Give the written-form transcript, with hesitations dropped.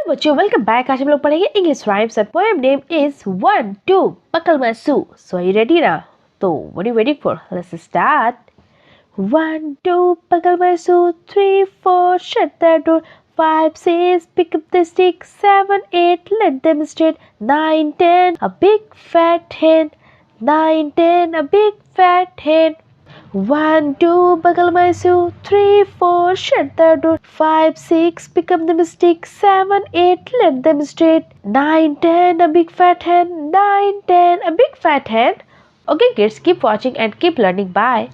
बच्चों welcome back. आज हम लोग पढ़ेंगे English rhymes and poem name is 1 2 buckle my shoe. So are you ready now? So what are you waiting for? Let's start. 1 2 buckle my shoe. 3 4 shut the door. 5 6 pick up the stick. 7 8 let them straight. 9 10 a big fat hen. 9 10 a big fat hen. 1 2 buckle my shoe. 3 4 shut the door. 5 6 pick up the stick. 7 8 let them straight. 9 10 a big fat hen. 9 10 a big fat hen. Okay kids, keep watching and keep learning. Bye.